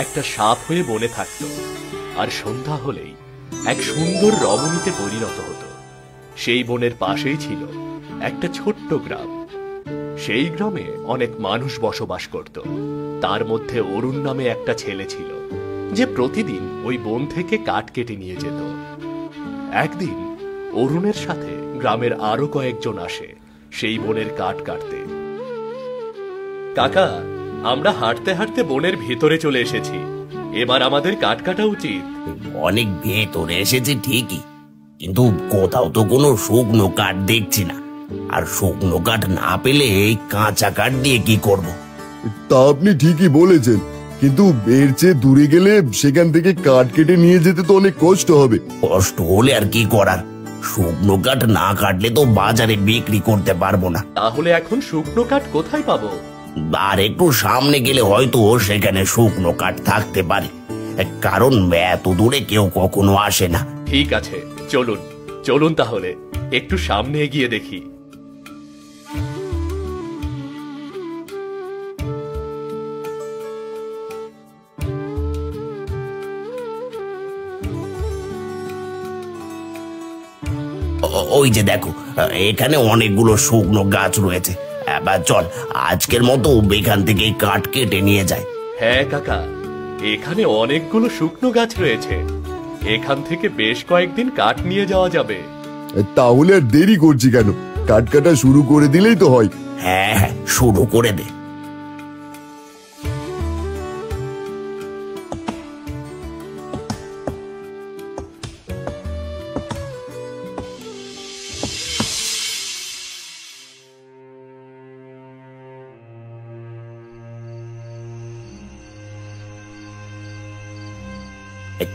একটা সাপ হয়ে বনে থাকত, আর সন্ধ্যা হলেই এক সুন্দর রমণীতে পরিণত হতো। সেই বনের পাশেই ছিল একটা ছোট্ট গ্রাম। সেই গ্রামে অনেক মানুষ বসবাস করত। তার মধ্যে অরুণ নামে একটা ছেলে ছিল, যে প্রতিদিন ওই বন থেকে কাঠ কেটে নিয়ে যেত। একদিন অরুণের সাথে গ্রামের আরো কয়েকজন আসে সেই বনের কাঠ কাটতে। কাকা, আমরা হাঁটতে হাঁটতে বনের ভেতরে চলে এসেছি, এবার আমাদের কাঠ কাটা উচিত। অনেক ভেতরে এসেছে ঠিকই, কিন্তু কোথাও তো কোনো শুকনো কাঠ দেখছি না। আর শুকনো কাঠ না পেলে এই কাঁচা কাঠ দিয়ে কি করব? তা আপনি ঠিকই বলেছেন, কিন্তু এর চেয়ে দূরে গেলে সেখান থেকে কাঠ কেটে নিয়ে যেতে তো অনেক কষ্ট হবে। কষ্ট হলে আর কি করার, শুকনো কাঠ না কাটলে তো বাজারে বিক্রি করতে পারবো না। তাহলে এখন শুকনো কাঠ কোথায় পাবো? আর একটু সামনে গেলে হয়তো সেখানে শুকনো কাঠ থাকতে পারে, কারণ এত দূরে কেউ কখনো আসে না। ঠিক আছে, চলুন চলুন তাহলে একটু সামনে এগিয়ে দেখি। ওই যে দেখো, এখানে অনেকগুলো শুকনো গাছ রয়েছে। এবার চল, আজকের মতো এখান থেকে কাঠ কেটে নিয়ে যায়। হ্যাঁ কাকা, এখানে অনেকগুলো শুকনো গাছ রয়েছে, এখান থেকে বেশ কয়েকদিন কাঠ নিয়ে যাওয়া যাবে। তাহলে আর দেরি করছি কেন, কাঠ কাটা শুরু করে দিলেই তো হয়। হ্যাঁ হ্যাঁ, শুরু করে দে।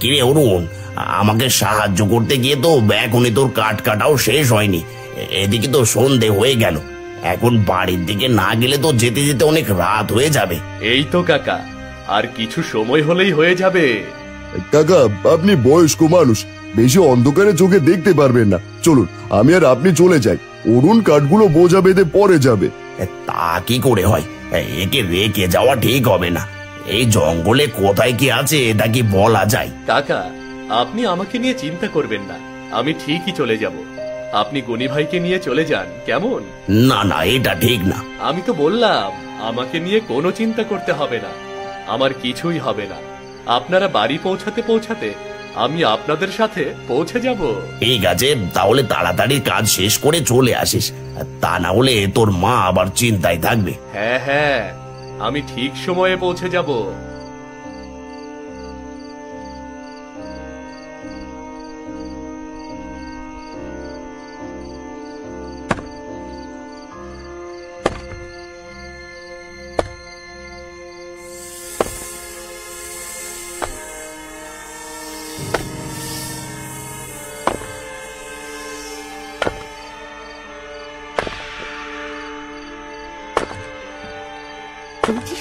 কিরে অরুণ, আমাকে সাহায্য করতে গিয়ে তো এখনই তোর কাঠ কাটাও শেষ হয়নি। এদিকে তো সন্ধে হয়ে গেল, এখন বাড়ির দিকে না গেলে তো যেতে যেতে অনেক রাত হয়ে যাবে। এই তো কাকা, আর কিছু সময় হলেই হয়ে যাবে। কাকা, আপনি বয়স্ক মানুষ, বেশি অন্ধকারে চোখে দেখতে পারবেন না। চলুন, আমি আর আপনি চলে যাই, অরুণ কাঠগুলো বোঝা বেঁধে পরে যাবে। তা কি করে হয়? একে রেখে যাওয়া ঠিক হবে না। এই জঙ্গলে কোথায় কি আছে তা কি বলা যায়? কাকা, আপনি আমাকে নিয়ে চিন্তা করবেন না, আমি ঠিকই চলে যাব। আপনি গনি ভাইকে নিয়ে চলে যান, কেমন? না না, এটা ঠিক না। আমি তো বললাম আমাকে নিয়ে কোনো চিন্তা করতে হবে না, আমার কিছুই হবে না। আপনারা বাড়ি পৌঁছাতে পৌঁছাতে আমি আপনাদের সাথে পৌঁছে যাব। ঠিক আছে, তাহলে তাড়াতাড়ি কাজ শেষ করে চলে আসিস, তা না হলে তোর মা আবার চিন্তায় থাকবে। হ্যাঁ হ্যাঁ, আমি ঠিক সময়ে পৌঁছে যাব।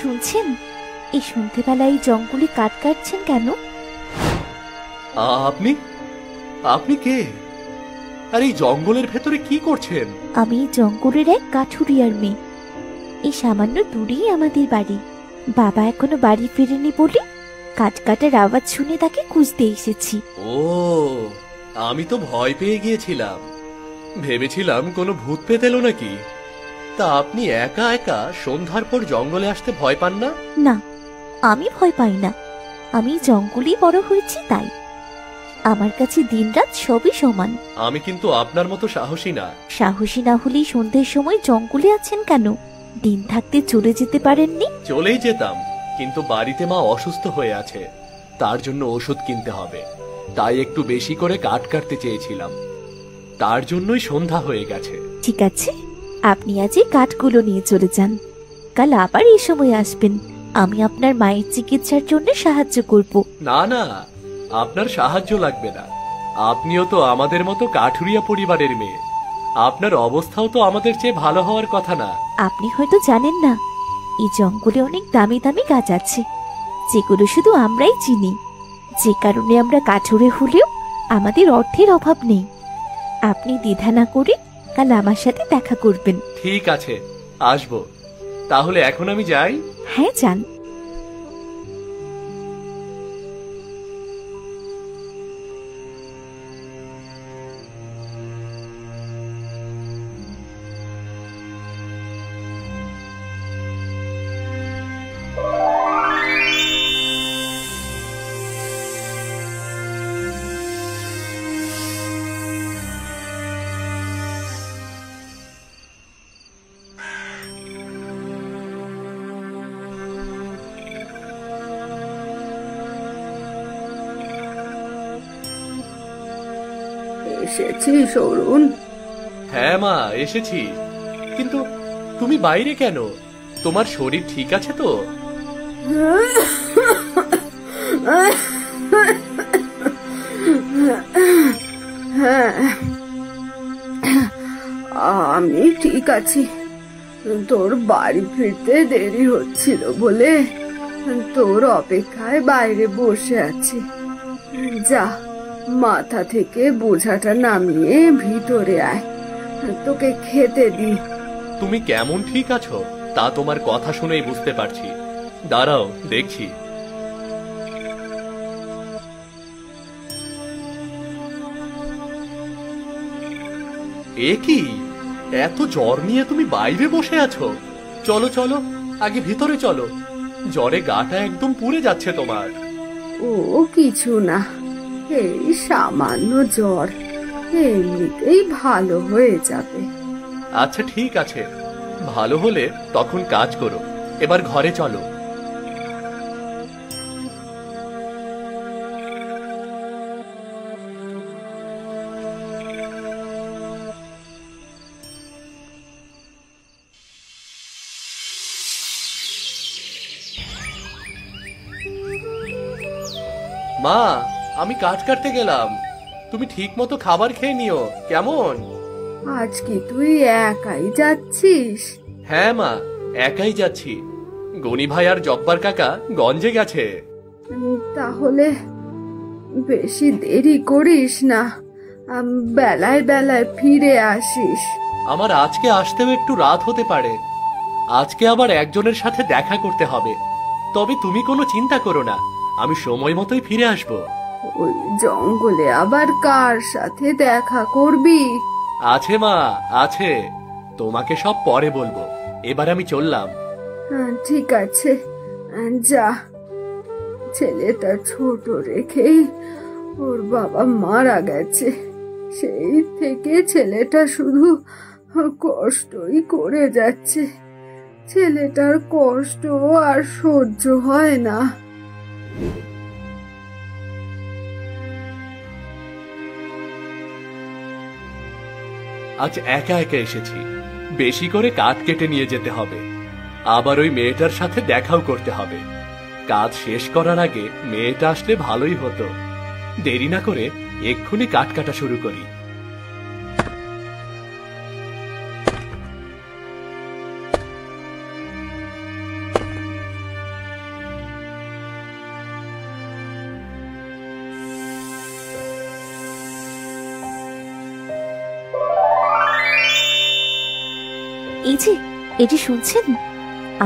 শুনছেন, এই সন্ধ্যেবেলায় জঙ্গলে কাঠ কাটছেন কেন? আপনি আপনি কে? আর এই জঙ্গলের ভেতরে কি করছেন? আমি জঙ্গলের এক কাঠুরিয়ার মেয়ে। এই সামান্য দূরেই আমাদের বাড়ি। বাবা এখনো বাড়ি ফেরেনি বলে কাঠ কাটার আওয়াজ শুনে তাকে খুঁজতে এসেছি। ও, আমি তো ভয় পেয়ে গিয়েছিলাম, ভেবেছিলাম কোনো ভূত পেতে এলো নাকি। তা আপনি একা একা সন্ধ্যার পর জঙ্গলে আসতে ভয় পান না? না, আমি ভয় পাই না, আমি জঙ্গলেই বড় হয়েছি তাই। আমার কাছে দিনরাত সবই সমান। আমি কিন্তু আপনার মতো সাহসী না। সাহসী না হলেই সন্ধ্যের সময় জঙ্গলে আছেন কেন? দিন থাকতে চলে যেতে পারেননি? চলেই যেতাম, কিন্তু বাড়িতে মা অসুস্থ হয়ে আছে, তার জন্য ওষুধ কিনতে হবে, তাই একটু বেশি করে কাঠ কাটতে চেয়েছিলাম, তার জন্যই সন্ধ্যা হয়ে গেছে। ঠিক আছে, আপনি আজ এই কাঠগুলো নিয়ে চলে যান, কাল আবার এই সময় আসবেন, আমি আপনার মায়ের চিকিৎসার জন্য সাহায্য করব। না না, আপনার সাহায্য লাগবে না, আপনিও তো আমাদের মতো কাঠুরিয়া পরিবারের মেয়ে, আপনার অবস্থাও তো আমাদের চেয়ে ভালো হওয়ার কথা না? আপনি হয়তো জানেন না, এই জঙ্গলে অনেক দামি দামি গাছ আছে, যেগুলো শুধু আমরাই চিনি, যে কারণে আমরা কাঠুরে হলেও আমাদের অর্থের অভাব নেই। আপনি দ্বিধা না করে কাল আমার সাথে দেখা করবেন। ঠিক আছে, আসবো। তাহলে এখন আমি যাই। হ্যাঁ, যান। এসেছিস অরুণ? হ্যাঁ মা, এসেছি। কিন্তু তুমি বাইরে কেন? তোমার শরীর ঠিক আছে তো? হ্যাঁ, আমি ঠিক আছি। তোর বাড়ি ফিরতে দেরি হচ্ছিল বলে তোর অপেক্ষায় বাইরে বসে আছি। যা, মাথা থেকে বোঝাটা নামিয়ে ভিতরে আয়, তোকে খেতে দি। তুমি কেমন ঠিক আছো তা তোমার কথা শুনেই বুঝতে পারছি। দাঁড়াও, দেখছি। এ কি, এত জ্বর নিয়ে তুমি বাইরে বসে আছো? চলো চলো, আগে ভিতরে চলো। জ্বরে গাটা একদম পুড়ে যাচ্ছে তোমার। ও কিছু না, এই সামান্য জ্বর, এমনিতেই ভালো হয়ে যাবে। আচ্ছা ঠিক আছে, ভালো হলে তখন কাজ করো। এবার ঘরে চলো। মা, আমি কাজ কাটতে গেলাম। তুমি ঠিক মতো খাবার খেয়ে নিও, কেমন? আজ কি তুই একাই যাচ্ছিস? হ্যাঁ মা, একাই যাচ্ছি। গনি ভাই আর জব্বার কাকা গঞ্জে গেছে। তাহলে বেশি দেরি করিস না, বেলায় বেলায় ফিরে আসিস। আমার আজকে আসতেও একটু রাত হতে পারে। আজকে আবার একজনের সাথে দেখা করতে হবে। তবে তুমি কোনো চিন্তা করো না, আমি সময় মতোই ফিরে আসব। ওই জঙ্গলে আবার কার সাথে দেখা করবি? আছে মা, আছে। তোমাকে সব পরে বলবো। এবার আমি চললাম। ঠিক আছে, যা। ছেলেটা ছোট রেখেই ওর বাবা মারা গেছে। সেই থেকে ছেলেটা শুধু কষ্টই করে যাচ্ছে। ছেলেটার কষ্ট আর সহ্য হয় না। আজ একা একা এসেছি। বেশি করে কাঠ কেটে নিয়ে যেতে হবে। আবার ওই মেয়েটার সাথে দেখাও করতে হবে। কাজ শেষ করার আগে মেয়েটা আসলে ভালোই হতো। দেরি না করে এক্ষুনি কাঠ কাটা শুরু করি। এই যে, এটি শুনছেন?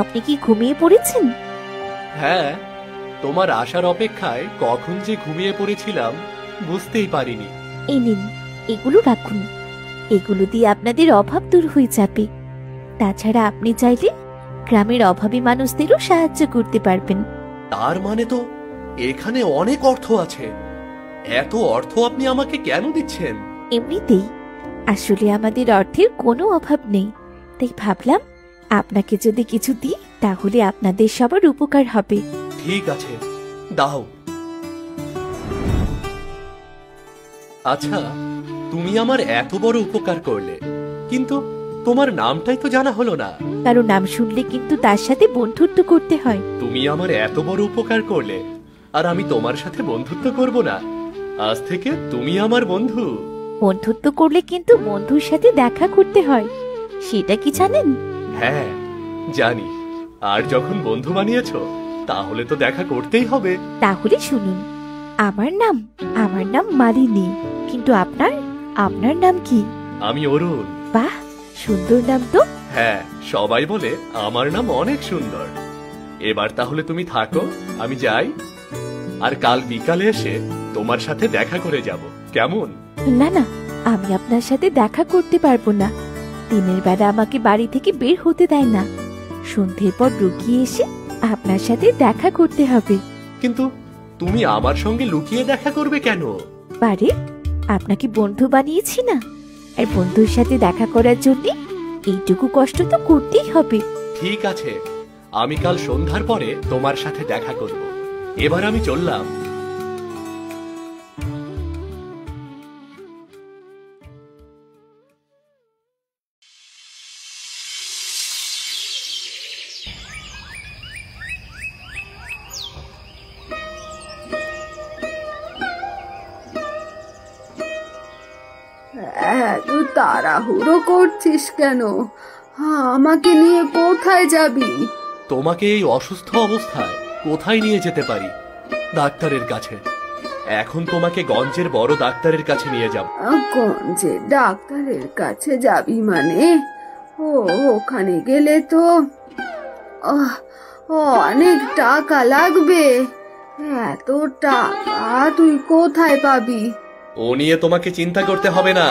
আপনি কি ঘুমিয়ে পড়েছেন? হ্যাঁ, তোমার আসার অপেক্ষায় কখন যে ঘুমিয়ে পড়েছিলাম বুঝতেই পারিনি। এই নিন, এগুলো রাখুন। এগুলো দিয়ে আপনাদের অভাব দূর হয়ে যাবে। তাছাড়া আপনি চাইলে গ্রামের অভাবী মানুষদেরও সাহায্য করতে পারবেন। তার মানে তো এখানে অনেক অর্থ আছে। এত অর্থ আপনি আমাকে কেন দিচ্ছেন? এমনিতেই আসলে আমাদের অর্থের কোনো অভাব নেই, তাই ভাবলাম আপনাকে যদি কিছু দিই তাহলে আপনাদের সবার উপকার হবে। ঠিক আছে, দাও। আচ্ছা, তুমি আমার এত বড় উপকার করলে, কিন্তু তোমার নামটাই তো জানা হলো না। কারো নাম শুনলে কিন্তু তার সাথে বন্ধুত্ব করতে হয়। তুমি আমার এত বড় উপকার করলে, আর আমি তোমার সাথে বন্ধুত্ব করব না? আজ থেকে তুমি আমার বন্ধু। বন্ধুত্ব করলে কিন্তু বন্ধুর সাথে দেখা করতে হয়, সেটা কি জানেন? হ্যাঁ, জানি। আর যখন বন্ধু বানিয়েছো তাহলে তো দেখা করতেই হবে। তাহলে শুনুন, আমার নাম মালিনী। কিন্তু আপনার নাম কি? আমি অরুণ। বাহ, সুন্দর নাম তো। হ্যাঁ, সবাই বলে আমার নাম অনেক সুন্দর। এবার তাহলে তুমি থাকো, আমি যাই। আর কাল বিকালে এসে তোমার সাথে দেখা করে যাব, কেমন? না না, আমি আপনার সাথে দেখা করতে পারবো না। দিনের বেলা আমাকে বাড়ি থেকে বের হতে দেয় না। সন্ধ্যের পর লুকিয়ে এসে আপনার সাথে দেখা করতে হবে। কিন্তু তুমি আমার সঙ্গে লুকিয়ে দেখা করবে কেন? পারে, আপনাকে বন্ধু বানিয়েছি না, আর বন্ধুর সাথে দেখা করার জন্য এইটুকু কষ্ট তো করতেই হবে। ঠিক আছে, আমি কাল সন্ধ্যার পরে তোমার সাথে দেখা করব। এবার আমি চললাম। তাড়াহুড়ো করছিস কেন? আমাকে নিয়ে কোথায় যাবি? তোমাকে এই অসুস্থ অবস্থায় কোথায় নিয়ে যেতে পারি? ডাক্তারের কাছে। এখন তোমাকে গঞ্জের বড় ডাক্তারের কাছে নিয়ে যাব। গঞ্জে ডাক্তারের কাছে যাবি মানে? ওখানে গেলে তো অনেক টাকা লাগবে। এত টাকা তুই কোথায় পাবি? ও নিয়ে তোমাকে চিন্তা করতে হবে না,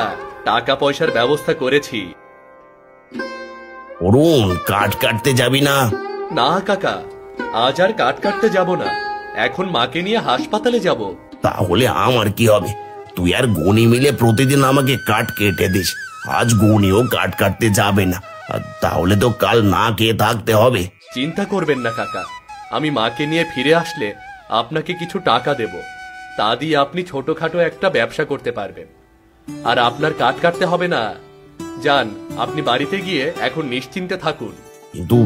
টাকা পয়সার ব্যবস্থা করেছি। অরুণ, কাঠ কাটতে যাবি না? না কাকা, আজ আর কাঠ কাটতে যাব না, এখন মাকে নিয়ে হাসপাতালে যাব। তাহলে আমার কি হবে? তুই আর গনি মিলে প্রতিদিন আমাকে কাঠ কেটে দিস। আজ গনিও কাঠ কাটতে যাবে না, আর তাহলে তো কাল না খেয়ে থাকতে হবে। চিন্তা করবেন না কাকা, আমি মাকে নিয়ে ফিরে আসলে আপনাকে কিছু টাকা দেব, তা দিয়ে আপনি ছোটখাটো একটা ব্যবসা করতে পারবেন, আর আপনার কাঠ কাটতে হবে না। যান, আপনি বাড়িতে গিয়ে এখন নিশ্চিন্তে থাকুন। কিন্তু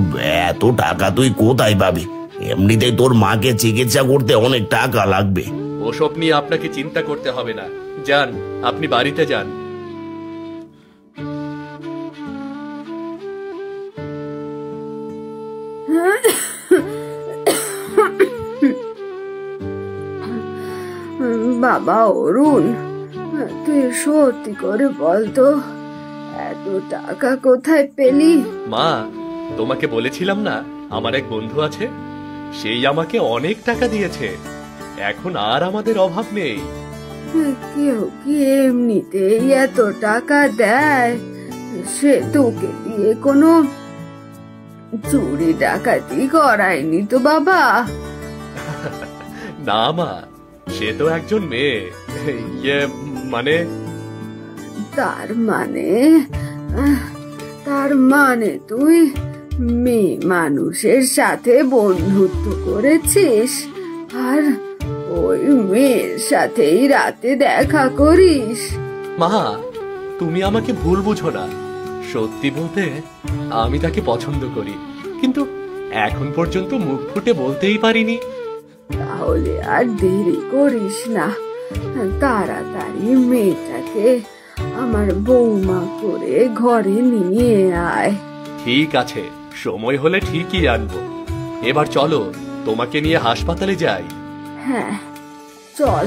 এত টাকা তুই কোথায় পাবি? এমনিতেই তোর মাকে চিকিৎসা করতে অনেক টাকা লাগবে। ওসব নিয়ে আপনাকে চিন্তা করতে হবে না, যান, আপনি বাড়িতে যান। বাবা অরুণ, তুই সত্যি করে বলতো, এত টাকা কোথায় পেলি? মা, তোমাকে বলেছিলাম না আমার এক বন্ধু আছে, সেই আমাকে অনেক টাকা দিয়েছে, এখন আর আমাদের অভাব নেই। কেউ কি এমনিতেই এত টাকা দেয়? সে তোকে দিয়ে কোনো চুরি ডাকাতি করায়নি তো বাবা? না মা, সে তো একজন মেয়ে। ইয়ে মানে তার মানে তুই মেয়ে মানুষের সাথে বন্ধুত্ব করেছিস, আর ওই মেয়ের সাথেই রাতে দেখা করিস? মা, তুমি আমাকে ভুল বুঝো না, সত্যি বলতে আমি তাকে পছন্দ করি, কিন্তু এখন পর্যন্ত মুখ ফুটে বলতেই পারিনি। তাহলে আর দেরি করিস না, তাড়াতাড়ি মেয়েটাকে আমার বৌমা করে ঘরে নিয়ে আয়। ঠিক আছে, সময় হলে ঠিকই আনবো। এবার চলো, তোমাকে নিয়ে হাসপাতালে যাই। হ্যাঁ, চল।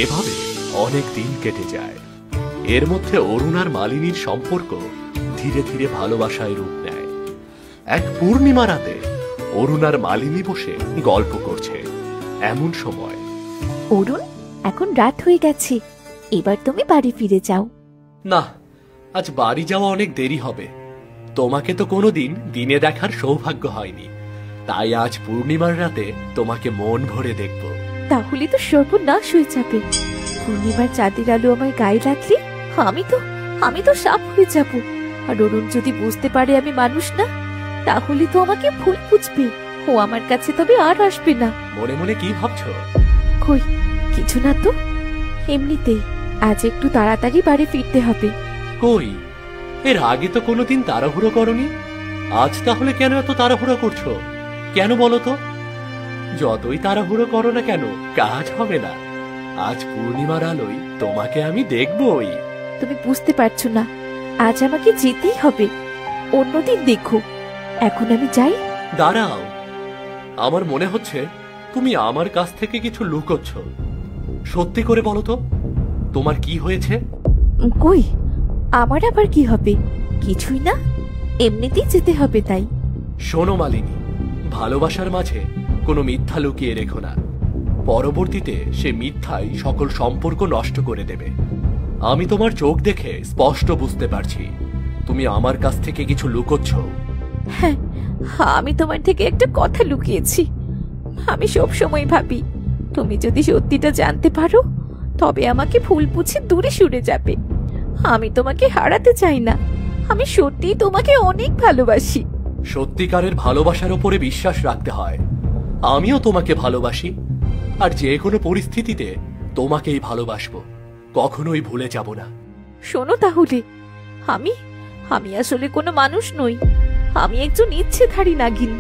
এভাবে অনেক দিন কেটে যায়। এর মধ্যে অরুণ আর মালিনীর সম্পর্ক ধীরে ধীরে ভালোবাসায় রূপ নেয়। এক পূর্ণিমা রাতে অরুণ আর মালিনী বসে গল্প করছে, এমন সময় অরুণ, এখন রাত হয়ে গেছে, এবার তুমি বাড়ি ফিরে যাও। না, আজ বাড়ি যাওয়া অনেক দেরি হবে। তোমাকে তো কোনোদিন দিনে দেখার সৌভাগ্য হয়নি, তাই আজ পূর্ণিমার রাতে তোমাকে মন ভরে দেখব। তাহলে তো সর্বনাশ হয়ে যাবে। পূর্ণিমার চাঁদের আলো আমার গায়ে লাগলে আমি তো সাপ হয়ে যাব। আর অরুণ যদি বুঝতে পারে আমি মানুষ না, তাহলে তো আমাকে ভুল বুঝবে, ও আমার কাছে তবে আর আসবে না। মনে মনে কি ভাবছো? কই, কিছু না তো, এমনিতেই আজ একটু তাড়াতাড়ি বাড়ি ফিরতে হবে। কই, এর আগে তো কোনোদিন তাড়াহুড়ো করনি, আজ তাহলে কেন এত তাড়াহুড়ো করছো? কেন বলো তো? যতই তাড়াহুড়ো করো না কেন, কাজ হবে না। আজ পূর্ণিমার আলোয় তোমাকে আমি দেখবই। তুমি বুঝতে পারছো না, আজ আমাকে যেতেই হবে, অন্যদিন দেখো। এখন আমি যাই। দাঁড়াও, আমার মনে হচ্ছে তুমি আমার কাছ থেকে কিছু লুকোচ্ছ। সত্যি করে বলো তো, তোমার কি হয়েছে? কই, আমার আবার কি হবে? কিছুই না, এমনিতেই যেতে হবে তাই। শোনো মালিনী, ভালোবাসার মাঝে কোনো মিথ্যা লুকিয়ে রেখো না, পরবর্তীতে সে মিথ্যাই সকল সম্পর্ক নষ্ট করে দেবে। আমি তোমার চোখ দেখে স্পষ্ট বুঝতে পারছি তুমি আমার কাছ থেকে কিছু লুকোচ্ছ। হ্যাঁ, আমি তোমার থেকে একটা কথা লুকিয়েছি। আমি সব সময় ভাবি তুমি যদি সত্যিটা জানতে পারো, তবে আমাকে ভুল বুঝে দূরে সরে যাবে। আমি তোমাকে হারাতে চাই না, আমি সত্যিই তোমাকে অনেক ভালোবাসি। সত্যিকারের ভালোবাসার উপরে বিশ্বাস রাখতে হয়। আমিও তোমাকে ভালোবাসি, আর যে কোনো পরিস্থিতিতে তোমাকেই ভালোবাসবো, কখনোই ভুলে যাব না। শোনো তাহলে, আমি আসলে কোনো মানুষ নই, আমি একজন ইচ্ছেধারী নাগিন।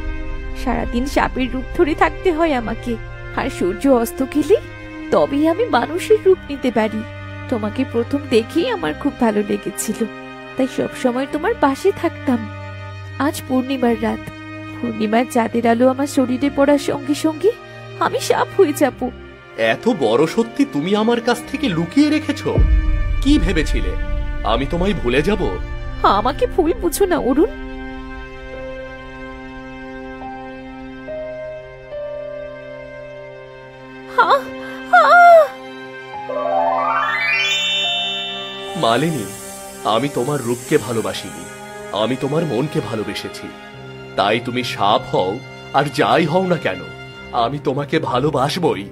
সারাদিন সাপের রূপ ধরে থাকতে হয় আমাকে, আর সূর্য অস্ত গেলে তবেই আমি মানুষের রূপ নিতে পারি। তোমাকে প্রথম দেখেই আমার খুব ভালো লেগেছিল, তাই সবসময় তোমার পাশে থাকতাম। আজ পূর্ণিমার রাত, পূর্ণিমার চাঁদের আলো আমার শরীরে পড়ার সঙ্গে সঙ্গে আমি সাপ হয়ে যাব। এত বড় সত্যি তুমি আমার কাছ থেকে লুকিয়ে রেখেছো? কি ভেবেছিলে আমি তোমায় ভুলে যাব? আমাকে ভুল বুঝো না অরুণ। মালিনী, আমি তোমার রূপকে ভালোবাসিনি, আমি তোমার মনকে ভালোবেসেছি। তাই তুমি সাপ হও আর যাই হও না কেন, আমি তোমাকে ভালোবাসবই,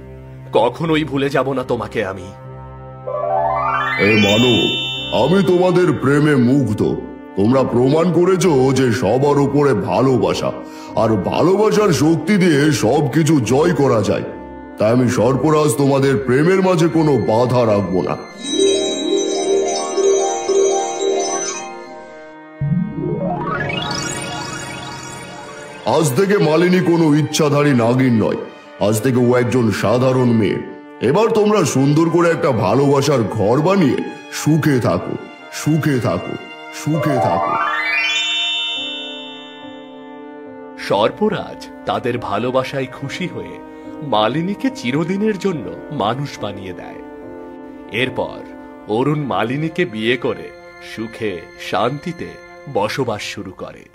কখনোই ভুলে যাব না তোমাকে আমি। এ মানো, আমি তোমাদের প্রেমে মুগ্ধ। তোমরা প্রমাণ করেছো যে সবার উপরে ভালোবাসা, আর ভালোবাসার শক্তি দিয়ে সবকিছু জয় করা যায়। তাই আমি সর্পরাজ তোমাদের প্রেমের মাঝে কোনো বাধা রাখবো না। আজ থেকে মালিনী কোনো ইচ্ছাধারী নাগিন নয়, আজ থেকে ও একজন সাধারণ মেয়ে। এবার তোমরা সুন্দর করে একটা ভালোবাসার ঘর বানিয়ে সুখে থাকো, সুখে থাকো, সুখে থাকো। সর্পরাজ তাদের ভালোবাসায় খুশি হয়ে মালিনীকে চিরদিনের জন্য মানুষ বানিয়ে দেয়। এরপর অরুণ মালিনীকে বিয়ে করে সুখে শান্তিতে বসবাস শুরু করে।